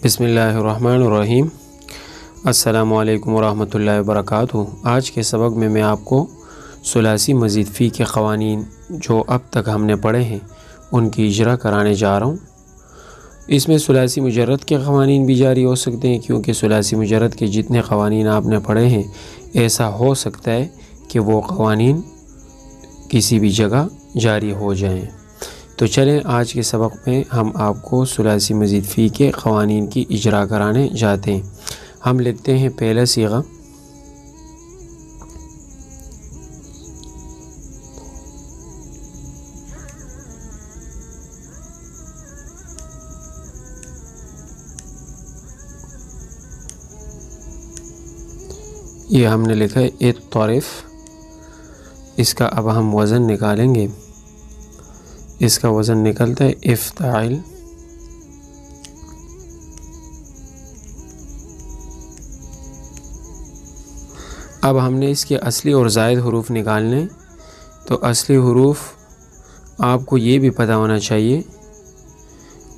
بسم اللہ الرحمن الرحیم۔ السلام علیکم ورحمۃ اللہ وبرکاتہ۔ آج کے سبق میں آپ کو ثلاثی مزید فی کے قوانین جو اب تک ہم نے پڑھے ہیں ان کی اجرا کرانے جا رہا ہوں۔ اس میں ثلاثی مجرد کے قوانین بھی جاری ہو سکتے ہیں، کیونکہ ثلاثی مجرد کے جتنے قوانین آپ نے پڑھے ہیں ایسا ہو سکتا ہے کہ وہ قوانین کسی بھی جگہ جاری ہو جائیں۔ تو چلیں آج کے سبق میں ہم آپ کو ثلاثی مزید فی کے قوانین کی اجرا کرانے جاتے ہیں۔ ہم لکھتے ہیں پہلا صیغہ، یہ ہم نے لکھا ہے اطرف۔ اس کا اب ہم وزن نکالیں گے۔ اس کا وزن نکلتا ہے افتعل۔ اب ہم نے اس کے اصلی اور زائد حروف نکالنے، تو اصلی حروف آپ کو یہ بھی پتہ ہونا چاہیے۔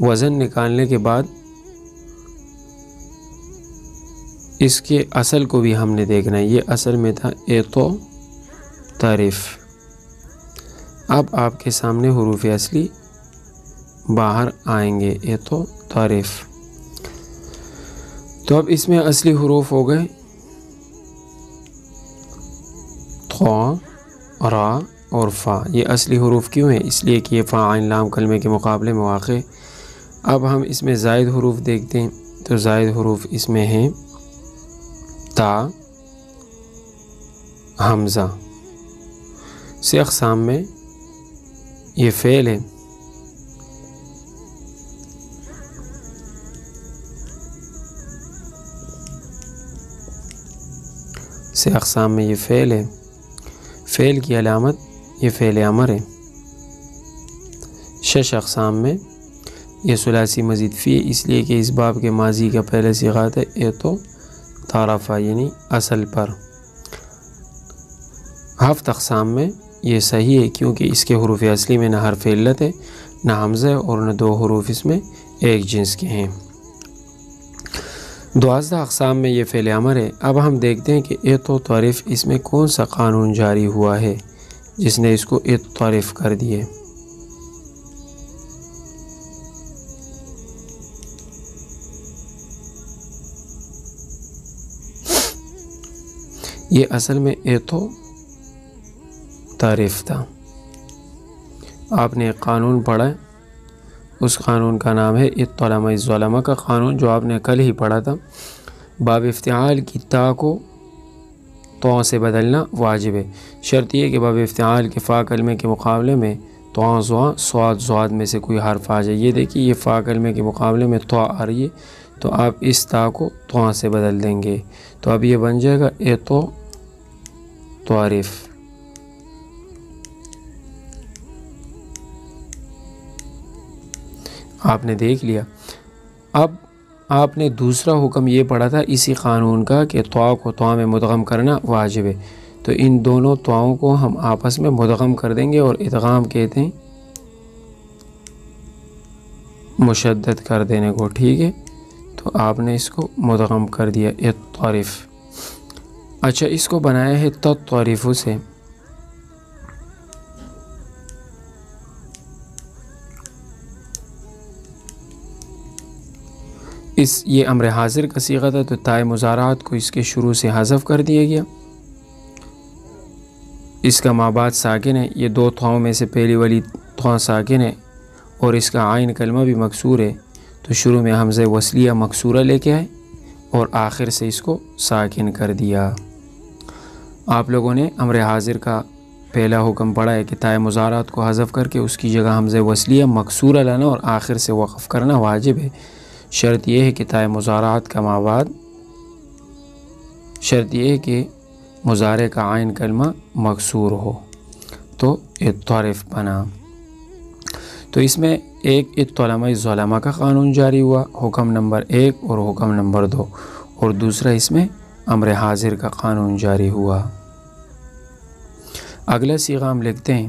وزن نکالنے کے بعد اس کے اصل کو بھی ہم نے دیکھنا ہے۔ یہ اصل میں تھا اطرف۔ اب آپ کے سامنے حروف اصلی باہر آئیں گے، اطرف۔ تو اب اس میں اصلی حروف ہو گئے طا، را اور فا۔ یہ اصلی حروف کیوں ہیں؟ اس لیے کہ یہ فا عین لام کلمے کے مقابلے میں واقع ہے۔ اب ہم اس میں زائد حروف دیکھتے ہیں، تو زائد حروف اس میں ہیں تا، حمزہ۔ سے اقسام میں یہ فعل ہے، سے اقسام میں یہ فعل ہے۔ فعل کی علامت یہ فعل امر ہے۔ شش اقسام میں یہ ثلاثی مزید فی ہے، اس لیے کہ اس باب کے ماضی کا پہلا صیغہ تھا طرفہ، یعنی اصل پر۔ ہفت اقسام میں یہ صحیح ہے، کیونکہ اس کے حروف اصلی میں نہ حرف علت ہے، نہ حمزہ اور نہ دو حروف اس میں ایک جنس کے ہیں۔ 12 اقسام میں یہ فعل امر ہے۔ اب ہم دیکھتے ہیں کہ اطرف اس میں کون سا قانون جاری ہوا ہے جس نے اس کو اطرف کر دیے۔ یہ اصل میں اطرف تھا۔ آپ نے ایک قانون پڑھا ہے، اس قانون کا نام ہے اطلمہ الظلمہ کا قانون، جو آپ نے کل ہی پڑھا تھا۔ باب افتعال کی تا کو تو سے بدلنا واجب ہے۔ شرط یہ کہ باب افتعال کے فا کلمے کے مقابلے میں تو صاد زواد میں سے کوئی حرف آ جائے۔ یہ دیکھیے یہ فا کلمے کے مقابلے میں تو آ رہی ہے، تو آپ اس تا کو تو سے بدل دیں گے، تو اب یہ بن جائے گا اطرف۔ آپ نے دیکھ لیا۔ اب آپ نے دوسرا حکم یہ پڑھا تھا اسی قانون کا کہ طا کو طا میں مدغم کرنا واجب ہے، تو ان دونوں طاؤں کو ہم آپس میں مدغم کر دیں گے، اور ادغام کہتے ہیں مشدد کر دینے کو، ٹھیک ہے؟ تو آپ نے اس کو مدغم کر دیا اطرف۔ اچھا، اس کو بنایا ہے تطرف سے۔ یہ امر حاضر کا صیغہ تھا، تو تائے مضارعات کو اس کے شروع سے حذف کر دیا گیا۔ اس کا مابعد ساکن ہے، یہ دو تھاؤں میں سے پہلی والی تھا ساکن ہے، اور اس کا عین کلمہ بھی مکسور ہے، تو شروع میں حمزہ وصلیہ مکسورہ لے کے آئے اور آخر سے اس کو ساکن کر دیا۔ آپ لوگوں نے امر حاضر کا پہلا حکم پڑھا ہے کہ تائے مضارعات کو حذف کر کے اس کی جگہ حمزہ وصلیہ مکسورہ لانا اور آخر سے وقف کرنا واجب ہے۔ شرط یہ ہے کہ تائے مضارعات کا مابعد، شرط یہ ہے کہ مضارع کا عین کلمہ مکسور ہو، تو اطرف بنا۔ تو اس میں ایک اطلمہ الظلمہ کا قانون جاری ہوا، حکم نمبر 1 اور حکم نمبر 2، اور دوسرا اس میں امر حاضر کا قانون جاری ہوا۔ اگلا صیغہ ہم لکھتے ہیں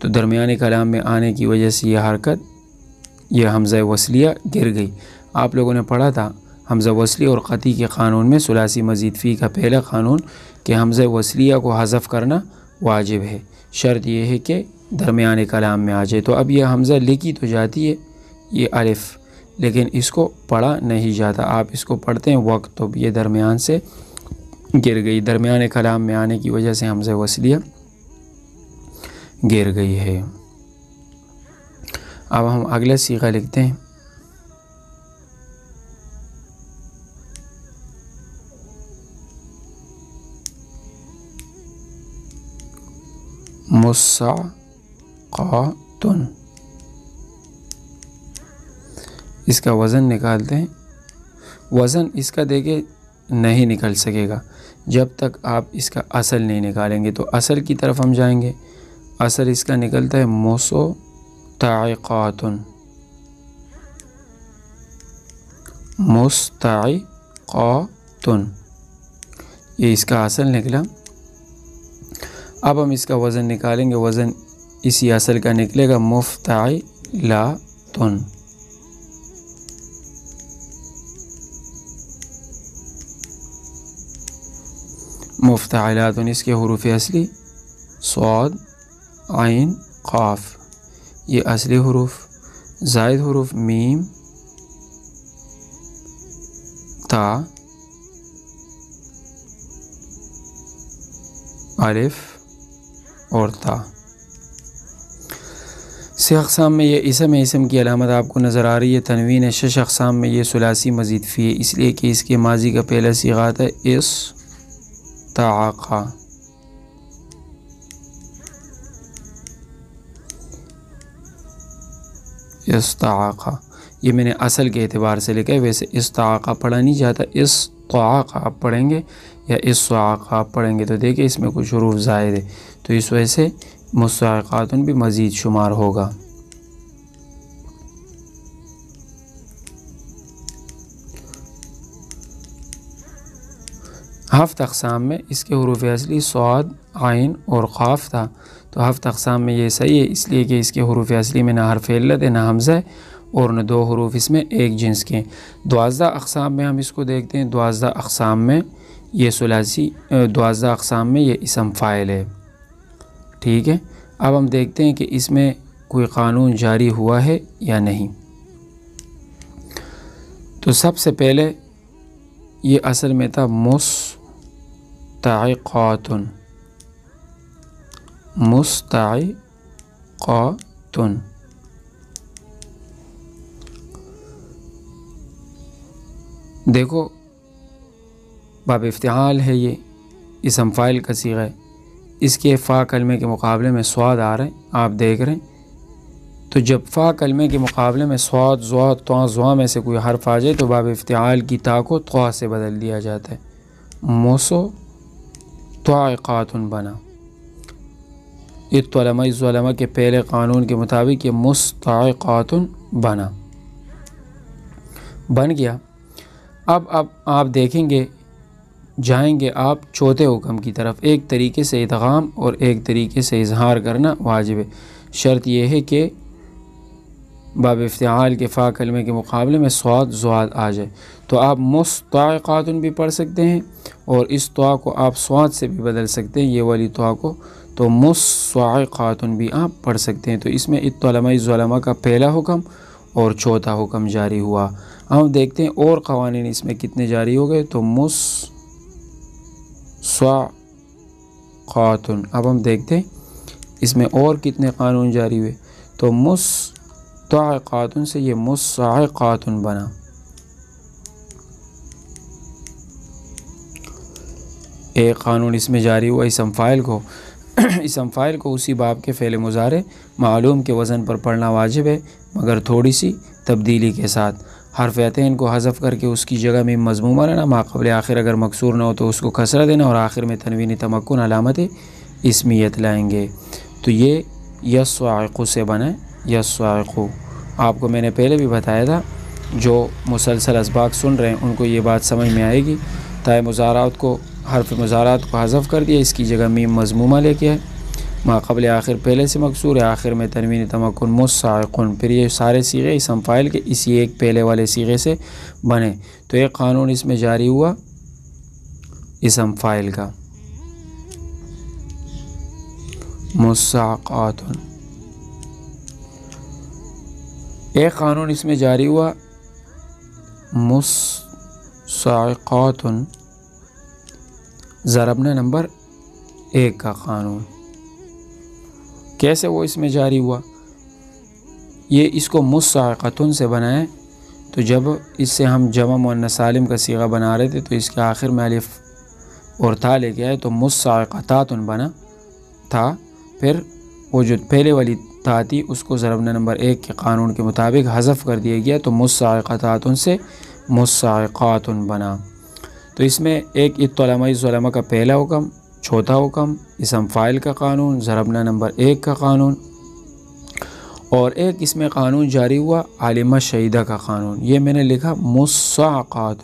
تو درمیان کلام میں آنے کی وجہ سے یہ حرکت، یہ حمزہ وصلیہ گر گئی۔ آپ لوگوں نے پڑھا تھا حمزہ وصلی اور قطعی کے قانون میں ثلاثی مزید فی کا پہلا قانون کہ حمزہ وصلیہ کو حذف کرنا واجب ہے، شرط یہ ہے کہ درمیان کلام میں آ جائے۔ تو اب یہ حمزہ لکھی تو جاتی ہے یہ الف، لیکن اس کو پڑھا نہیں جاتا۔ آپ اس کو پڑھتے ہیں وقت تو یہ درمیان سے گر گئی، درمیان کلام میں آنے کی وجہ سے حمزہ وصلیہ گر گئی ہے۔ اب ہم اگلا صیغہ لکھتے ہیں۔ مسعقاتن، اس کا وزن نکالتے ہیں۔ وزن اس کا دیکھیں نہیں نکل سکے گا جب تک آپ اس کا اصل نہیں نکالیں گے، تو اصل کی طرف ہم جائیں گے۔ اصل اس کا نکلتا ہے مستعقاتن، مستعقاتن، یہ اس کا اصل نکلا۔ اب ہم اس کا وزن نکالیں گے، وزن اسی اصل کا نکلے گا مفتعلاتن۔ مفتعلاتن، اس کے حروف اصلی صاد، عین، قاف، یہ اصلی حروف۔ زائد حروف میم، تا، الف اور تا۔ سے اقسام میں یہ اسم ہے، اسم کی علامت آپ کو نظر آ رہی ہے تنوین ہے۔ 6 اقسام میں یہ ثلاثی مزید فی ہے، اس لیے کہ اس کے ماضی کا پہلا صیغہ آتا ہے استعاقہ۔ استعاقہ یہ میں نے اصل کے اعتبار سے لکھا ہے، ویسے استعاقہ پڑھا نہیں جاتا، استعاقہ آپ پڑھیں گے یا استعاقہ آپ پڑھیں گے تو دیکھیں اس میں کچھ حروف زائد ہے، تو اس وجہ سے مستعقاتن بھی مزید شمار ہوگا۔ ہفت اقسام میں اس کے حروف اصلی صاد، عین اور قاف تھا، تو ہفت اقسام میں یہ صحیح ہے، اس لیے کہ اس کے حروف اصلی میں نہ حرف علت ہے، نہ حمزہ ہے، اور نہ دو حروف اس میں ایک جنس کے ہیں۔ 12 اقسام میں ہم اس کو دیکھتے ہیں، 12 اقسام میں یہ ثلاثی، 12 اقسام میں یہ اسم فاعل ہے، ٹھیک ہے۔ اب ہم دیکھتے ہیں کہ اس میں کوئی قانون جاری ہوا ہے یا نہیں۔ تو سب سے پہلے یہ اصل میں تھا مستعقاتن، مستعقاتن۔ دیکھو باب افتعال ہے، یہ اسم فاعل کا صیغہ ہے، اس کے فا کلمے کے مقابلے میں صاد آ رہے ہیں، آپ دیکھ رہے ہیں۔ تو جب فا کلمے کے مقابلے میں صاد، ضاد، طا، ظا میں سے کوئی حرف آ جائے تو باب افتعال کی تا کو طا سے بدل دیا جاتا ہے، مستعقاتن بنا۔ الطلمہ ظلمہ کے پہلے قانون کے مطابق یہ مستعقاتن بن گیا۔ اب آپ دیکھیں گے، جائیں گے آپ چوتھے حکم کی طرف۔ ایک طریقے سے ادغام اور ایک طریقے سے اظہار کرنا واجب ہے، شرط یہ ہے کہ باب افتعال کے فا کلمے کے مقابلے میں صاد، ضاد آ جائے۔ تو آپ مستعقاتن بھی پڑھ سکتے ہیں اور اس طا کو آپ صاد سے بھی بدل سکتے ہیں، یہ والی طا کو، تو مستعقاتن بھی آپ پڑھ سکتے ہیں۔ تو اس میں الطلمہ ظلمہ کا پہلا حکم اور چوتھا حکم جاری ہوا۔ ہم دیکھتے ہیں اور قوانین اس میں کتنے جاری ہو گئے، تو مستعقاتن۔ اب ہم دیکھتے ہیں اس میں اور کتنے قانون جاری ہوئے، تو مستعقاتن سے یہ مصعقاتن بنا۔ ایک قانون اس میں جاری ہوا اسم فاعل کو، اسم فاعل کو اسی باب کے فعل مضارع معلوم کے وزن پر پڑھنا واجب ہے، مگر تھوڑی سی تبدیلی کے ساتھ۔ حرف عطین کو حذف کر کے اس کی جگہ میں مضمومہ لینا، ما قبل آخر اگر مکسور نہ ہو تو اس کو کسرہ دینا، اور آخر میں تنوین تمکن علامت اسمیت لائیں گے۔ تو یہ یصعق سے بنا، یصعق۔ آپ کو میں نے پہلے بھی بتایا تھا، جو مسلسل اسباق سن رہے ہیں ان کو یہ بات سمجھ میں آئے گی۔ تائے مضارعات کو، حرف مضارعات کو حذف کر دیا، اس کی جگہ میم مضمومہ لے کے ہے، ما قبل آخر پہلے سے مکسور ہے، آخر میں تنوین تمکن، مصعقن، پھر یہ سارے صیغے اسم فاعل کے اسی ایک پہلے والے صیغے سے بنے، تو ایک قانون اس میں جاری ہوا اسم فاعل کا، مصعقات، ایک قانون اس میں جاری ہوا مصعقات، ضربنا نمبر 1 کا قانون۔ کیسے وہ اس میں جاری ہوا؟ یہ اس کو مصعقاتن سے بنائیں تو جب اس سے ہم جمع مؤنث سالم کا صیغہ بنا رہے تھے تو اس کے آخر میں الف اور تا لے کے آئے تو مصعقاتن بنا تھا، پھر وہ جو پہلے والی تا تھی اس کو ضربنا نمبر 1 کے قانون کے مطابق حذف کر دیا گیا تو مصعقاتن سے مصعقاتن بنا۔ تو اس میں ایک اطلماء ظلمہ کا پہلا حکم، چوتھا حکم اسم فاعل کا قانون، ضربنا نمبر 1 کا قانون، اور ایک اس میں قانون جاری ہوا عالمہ شہیدہ کا قانون، یہ میں نے لکھا مصعقات۔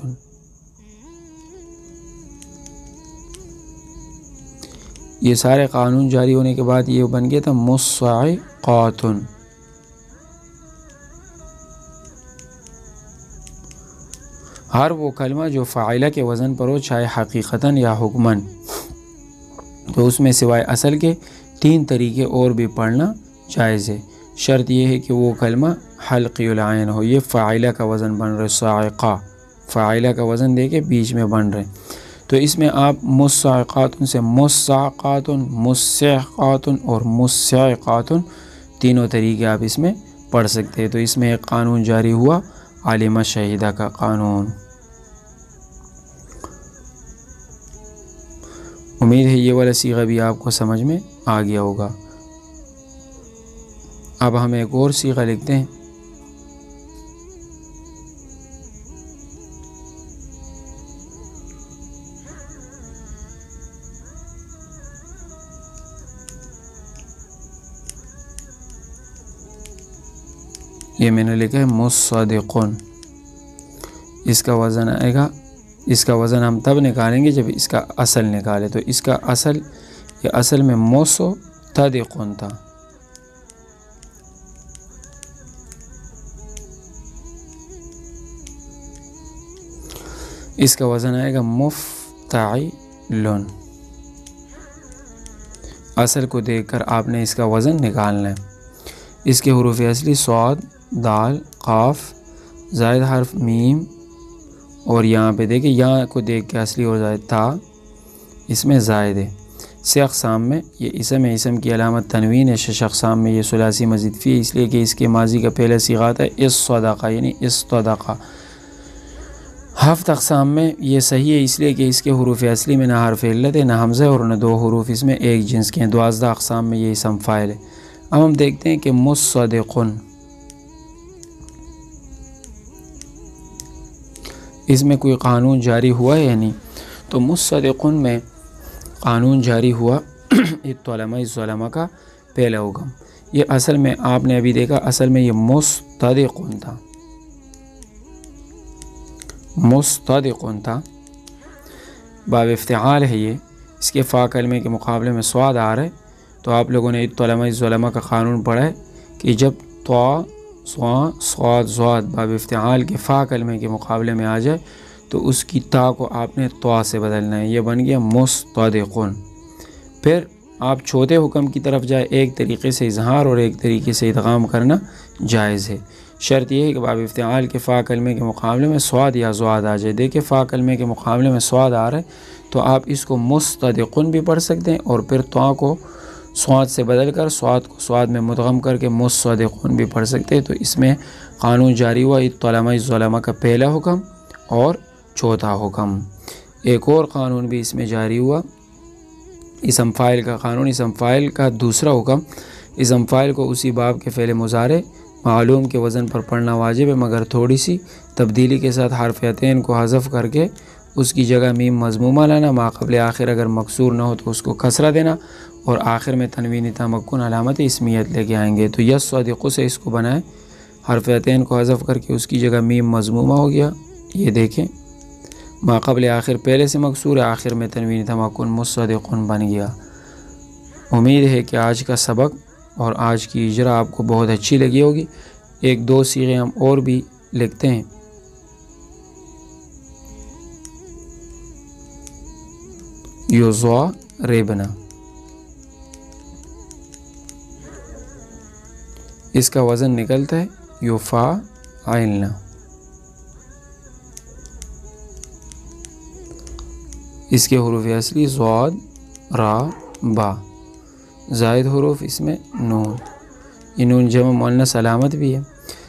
یہ سارے قانون جاری ہونے کے بعد یہ بن گیا تھا مصعقات۔ ہر وہ کلمہ جو فاعلہ کے وزن پر ہو، چاہے حقیقتاً یا حکماً، تو اس میں سوائے اصل کے 3 طریقے اور بھی پڑھنا جائز ہے۔ شرط یہ ہے کہ وہ کلمہ حلقی العین ہو، یہ فاعلہ کا وزن بن رہے، صاعقہ فاعلہ کا وزن دے کے بیچ میں بن رہے، تو اس میں آپ مصعقات سے مصعقات، مصعقات اور مصعقات تینوں طریقے آپ اس میں پڑھ سکتے ہیں۔ تو اس میں ایک قانون جاری ہوا عالمہ شہیدہ کا قانون۔ امید ہے یہ والا صیغہ بھی آپ کو سمجھ میں آ گیا ہوگا۔ اب ہم ایک اور صیغہ لکھتے ہیں، یہ میں نے لکھا ہے مصدقن۔ اس کا وزن آئے گا، اس کا وزن ہم تب نکالیں گے جب اس کا اصل نکالے، تو اس کا اصل، یہ اصل میں مصدقن تھا، اس کا وزن آئے گا مفتعلن۔ اصل کو دیکھ کر آپ نے اس کا وزن نکالنا ہے۔ اس کے حروف اصلی صاد، دال، قاف، زائد حرف میم، اور یہاں پہ دیکھیں یہاں کو دیکھ کے اصلی اور زائد تھا، اس میں زائد ہے۔ 6 اقسام میں یہ اسم ہے، اسم کی علامت تنوین ہے۔ 6 اقسام میں یہ ثلاثی مزید فی ہے، اس لیے کہ اس کے ماضی کا پہلا صیغہ ہے اصطدقہ، یعنی استدقہ۔ 7 اقسام میں یہ صحیح ہے، اس لیے کہ اس کے حروف اصلی میں نہ حرف علت ہے، نہ حمزہ اور نہ 2 حروف اس میں ایک جنس کے ہیں۔ 12 اقسام میں یہ اسم فاعل ہے۔ اب ہم دیکھتے ہیں کہ مصدقن، اس میں کوئی قانون جاری ہوا ہے یا نہیں؟ تو مصدقن میں قانون جاری ہوا اطلماء ظلمہ کا پہلا حکم۔ یہ اصل میں آپ نے ابھی دیکھا، اصل میں یہ مصدقن تھا، مصدقن تھا، باب افتعال ہے یہ، اس کے فا کلمے کے مقابلے میں صاد آ رہے، تو آپ لوگوں نے اطلماء ظلمہ کا قانون پڑھا ہے کہ جب طا صاد ضاد باب افتعال کے فا کلمے کے مقابلے میں آ جائے تو اس کی تا کو آپ نے طا سے بدلنا ہے، یہ بن گیا مصدقن۔ پھر آپ چوتھے حکم کی طرف جائے، ایک طریقے سے اظہار اور ایک طریقے سے ادغام کرنا جائز ہے۔ شرط یہ ہے کہ باب افتعال کے فا کلمے کے مقابلے میں صاد یا ضاد آ جائے۔ دیکھیں فا کلمے کے مقابلے میں صاد آ رہا ہے تو آپ اس کو مصدقن بھی پڑھ سکتے ہیں، اور پھر طا کو صاد سے بدل کر صاد کو صاد میں مدغم کر کے مصدقن بھی پڑھ سکتے ہیں۔ تو اس میں قانون جاری ہوا اطلماء ظلمہ کا پہلا حکم اور چوتھا حکم۔ ایک اور قانون بھی اس میں جاری ہوا، اسم فاعل کا قانون، اسم فاعل کا دوسرا حکم۔ اسم فاعل کو اسی باب کے فعل مضارع معلوم کے وزن پر پڑھنا واجب ہے، مگر تھوڑی سی تبدیلی کے ساتھ حرف عطین کو حذف کر کے اس کی جگہ میم مضمومہ لانا، ما قبل آخر اگر مکسور نہ ہو تو اس کو کسرہ دینا، اور آخر میں تنوین تمکن علامت اسمیت لے کے آئیں گے۔ تو یصدق سے اس کو بنائیں، حرف عطین کو حذف کر کے اس کی جگہ میم مضمومہ ہو گیا، یہ دیکھیں ما قبل آخر پہلے سے مکسور ہے، آخر میں تنوین تمکن مصدقن بن گیا۔ امید ہے کہ آج کا سبق اور آج کی اجرا آپ کو بہت اچھی لگی ہوگی۔ ایک دو صیغے ہم اور بھی لکھتے ہیں۔ یضاربنا، اس کا وزن نکلتا ہے یفاعلنا۔ اس کے حروف اصلی ضاد، را، با، زائد حروف اس میں نون، یہ نون جمع مؤنث علامت بھی ہے۔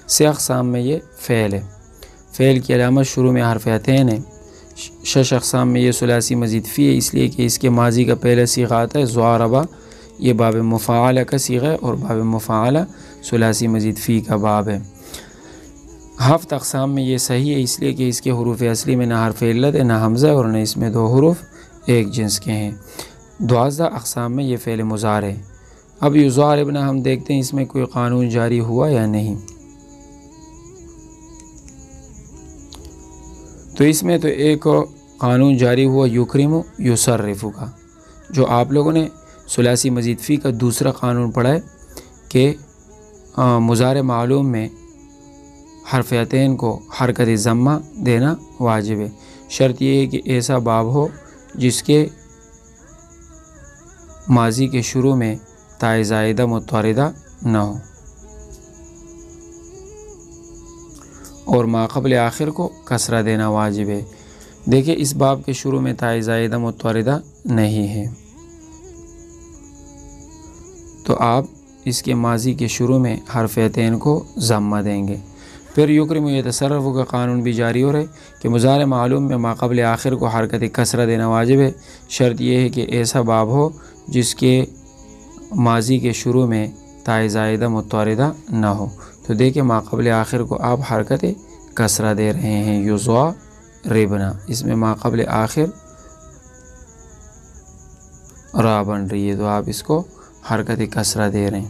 سے اقسام میں یہ فعل ہے، فعل کی علامت شروع میں حرف عطین ہے۔ شش اقسام میں یہ ثلاثی مزید فی ہے، اس لیے کہ اس کے ماضی کا پہلا صیغہ آتا ہے ضاربہ، یہ باب مفاعلہ کا صیغہ ہے، اور باب مفاعلہ ثلاثی مزید فی کا باب ہے۔ ہفت اقسام میں یہ صحیح ہے، اس لیے کہ اس کے حروف اصلی میں نہ حرف علت ہے، نہ حمزہ، اور نہ اس میں دو حروف ایک جنس کے ہیں۔ 12 اقسام میں یہ فعل مضارع ہے۔ اب یضاربنا ہم دیکھتے ہیں اس میں کوئی قانون جاری ہوا یا نہیں۔ تو اس میں تو ایک قانون جاری ہوا یکرم یصرف کا، جو آپ لوگوں نے ثلاثی مزید فی کا دوسرا قانون پڑھا ہے کہ مضارع معلوم میں حرف عطین کو حرکت ضمہ دینا واجب ہے۔ شرط یہ ہے کہ ایسا باب ہو جس کے ماضی کے شروع میں تائے زائدہ متعارضہ نہ ہو، اور ما قبل آخر کو کسرہ دینا واجب ہے۔ دیکھیں اس باب کے شروع میں تائے زائدہ متعارضہ نہیں ہے، تو آپ اس کے ماضی کے شروع میں حرف عطین کو ضمہ دیں گے۔ پھر یکرم یتصرف کا قانون بھی جاری ہو رہا ہے کہ مضارع معلوم میں ما قبل آخر کو حرکت کسرہ دینا واجب ہے۔ شرط یہ ہے کہ ایسا باب ہو جس کے ماضی کے شروع میں تائے زائدہ متعارضہ نہ ہو۔ تو دیکھیں ما قبل آخر کو آپ حرکت کسرہ دے رہے ہیں، یضاربنا، اس میں ما قبل آخر را بن رہی ہے، تو آپ اس کو حرکت کسرہ دے رہے ہیں۔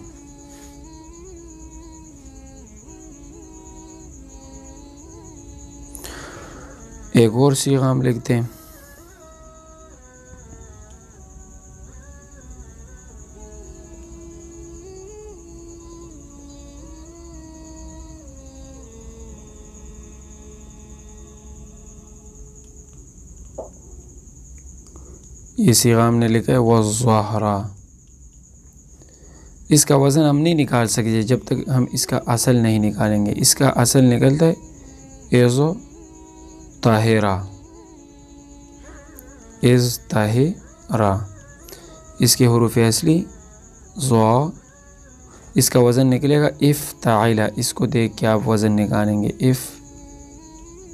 ایک اور صیغہ ہم لکھتے ہیں۔ یہ صیغہ ہم نے لکھا ہے والظہرا۔ اس کا وزن ہم نہیں نکال سکتے جب تک ہم اس کا اصل نہیں نکالیں گے۔ اس کا اصل نکلتا ہے طاہرہ، طاہرہ، اس کے حروف اصلی ضا، اس کا وزن نکلے گا افتعلا، اس کو دیکھ کے آپ وزن نکالیں گے،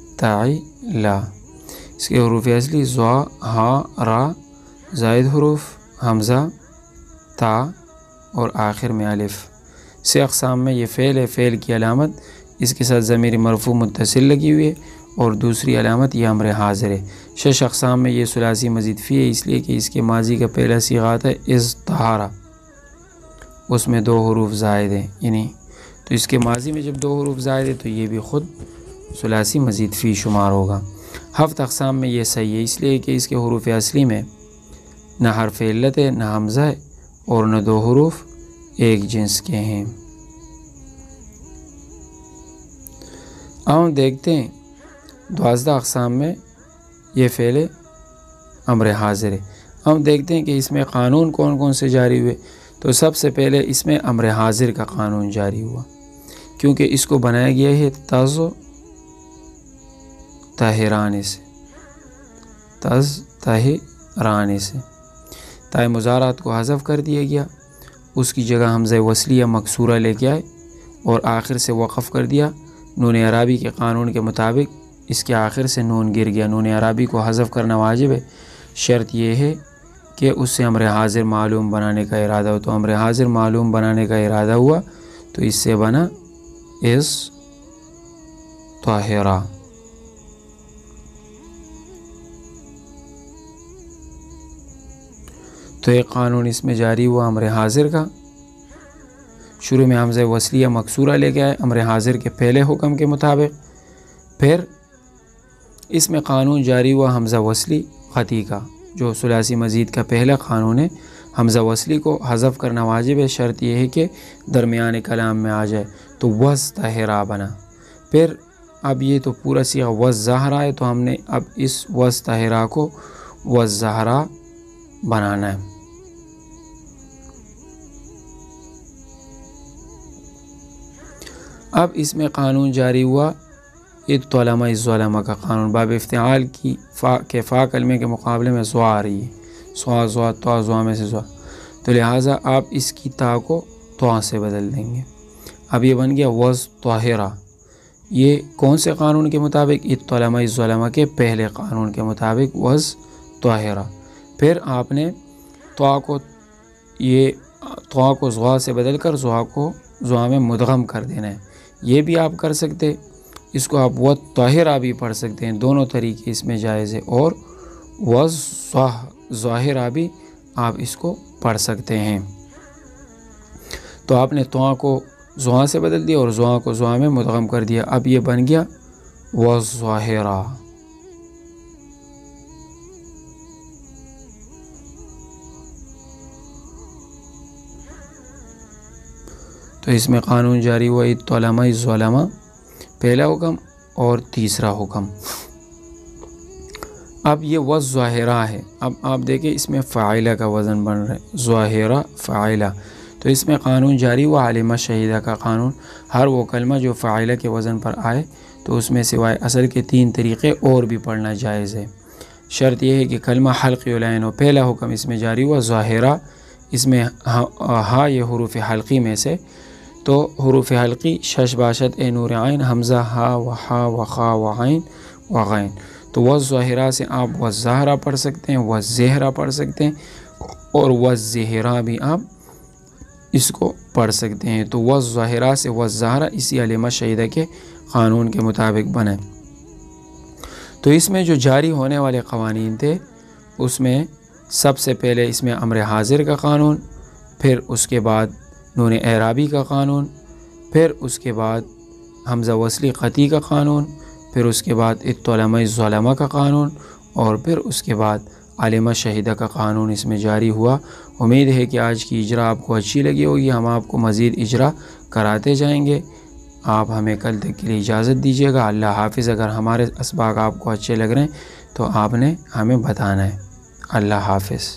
افتعلا، اس کے حروف اصلی ضا، ہا، را، زائد حروف حمزہ، تا، اور آخر میں الف۔ سے اقسام میں یہ فعل ہے، فعل کی علامت اس کے ساتھ ضمیر مرفوع متصل لگی ہوئی ہے، اور دوسری علامت یہ امر حاضر ہے۔ شش اقسام میں یہ ثلاثی مزید فی ہے، اس لیے کہ اس کے ماضی کا پہلا صیغہ آتا ہے ازدہارا، اس میں دو حروف زائد ہیں، یعنی تو اس کے ماضی میں جب دو حروف زائد ہیں تو یہ بھی خود ثلاثی مزید فی شمار ہوگا۔ ہفت اقسام میں یہ صحیح ہے، اس لیے کہ اس کے حروف اصلی میں نہ حرف علت ہے، نہ حمزہ ہے، اور نہ دو حروف ایک جنس کے ہیں۔ ہم دیکھتے ہیں 12 اقسام میں یہ فعل امر حاضر ہے۔ ہم دیکھتے ہیں کہ اس میں قانون کون کون سے جاری ہوئے۔ تو سب سے پہلے اس میں امر حاضر کا قانون جاری ہوا، کیونکہ اس کو بنایا گیا ہے طاہرانے سے، طاہرانے سے، تائے مضارعات کو حذف کر دیا گیا، اس کی جگہ حمزہ وصلیہ مکسورہ لے کے آئے اور آخر سے وقف کر دیا۔ نون اعرابی کے قانون کے مطابق اس کے آخر سے نون گر گیا، نون اعرابی کو حذف کرنا واجب ہے۔ شرط یہ ہے کہ اس سے امر حاضر معلوم بنانے کا ارادہ ہو، تو امر حاضر معلوم بنانے کا ارادہ ہوا تو اس سے بنا از طاہرہ۔ تو ایک قانون اس میں جاری ہوا امر حاضر کا، شروع میں حمزہ وصلیہ مکسورہ لے کے آئے امر حاضر کے پہلے حکم کے مطابق۔ پھر اس میں قانون جاری ہوا حمزہ وصلی قطعی کا، جو ثلاثی مزید کا پہلا قانون ہے، حمزہ وصلی کو حذف کرنا واجب ہے، شرط یہ ہے کہ درمیان کلام میں آ جائے، تو وَالظَّاہِرَا بنا۔ پھر اب یہ تو پورا صیغہ وَالظَّاہِرَا ہے، تو ہم نے اب اس وَالظَّاہِرَا کو وَالظَّاہِرَا بنانا ہے۔ اب اس میں قانون جاری ہوا الظلمہ الظلمہ کا قانون، باب افتعال کی فا کلمے کے مقابلے میں زوا آ رہی ہے، سوا زوا تو زوا میں سے زوا، تو لہٰذا آپ اس کی تا کو تو سے بدل دیں گے۔ اب یہ بن گیا وَالظَّاہِرَا۔ یہ کون سے قانون کے مطابق؟ الظلمہ الظلمہ کے پہلے قانون کے مطابق وَالظَّاہِرَا۔ پھر آپ نے تو کو زوا سے بدل کر زوا کو زوا میں مدغم کر دینا ہے۔ یہ بھی آپ کر سکتے، اس کو آپ وَالطَّاہِرَا بھی پڑھ سکتے ہیں، دونوں طریقے اس میں جائز ہے، اور وَالظَّاہِرَا بھی آپ اس کو پڑھ سکتے ہیں۔ تو آپ نے تو کو زوا سے بدل دیا اور زوا کو زوا میں مدغم کر دیا، اب یہ بن گیا وَالظَّاہِرَا۔ تو اس میں قانون جاری ہوا الظلمہ الظلمہ پہلا حکم اور تیسرا حکم۔ اب یہ وَالظَّاہِرَا ہے، اب آپ دیکھیں اس میں فاعلہ کا وزن بن رہا ہے، ظاہرہ فاعلہ، تو اس میں قانون جاری ہوا علمہ شہیدہ کا قانون۔ ہر وہ کلمہ جو فاعلہ کے وزن پر آئے تو اس میں سوائے اصل کے 3 طریقے اور بھی پڑھنا جائز ہے۔ شرط یہ ہے کہ کلمہ حلقی العین ہو۔ پہلا حکم اس میں جاری ہوا ظاہرہ، اس میں ہا یہ حروف حلقی میں سے، تو حروف حلقی شش باشد اے نور عین حمزہ ہا و ہا و خا و عین و غین، تو وَالظَّاہِرَا سے آپ وَالظَّاہِرَا پڑھ سکتے ہیں، وَالزِّہْرَا پڑھ سکتے ہیں، اور وَالزِّہْرَا بھی آپ اس کو پڑھ سکتے ہیں۔ تو وَالظَّاہِرَا سے وَالظَّاہِرَا اسی علمہ شہیدہ کے قانون کے مطابق بنے۔ تو اس میں جو جاری ہونے والے قوانین تھے، اس میں سب سے پہلے اس میں امر حاضر کا قانون، پھر اس کے بعد نون اعرابی کا قانون، پھر اس کے بعد حمزہ وصلی قطعی کا قانون، پھر اس کے بعد الظلمہ الظلمہ کا قانون، اور پھر اس کے بعد علمہ شہیدہ کا قانون اس میں جاری ہوا۔ امید ہے کہ آج کی اجرا آپ کو اچھی لگی ہوگی، ہم آپ کو مزید اجرا کراتے جائیں گے۔ آپ ہمیں کل تک کے لیے اجازت دیجیے گا۔ اللہ حافظ۔ اگر ہمارے اسباق آپ کو اچھے لگ رہے ہیں تو آپ نے ہمیں بتانا ہے۔ اللہ حافظ۔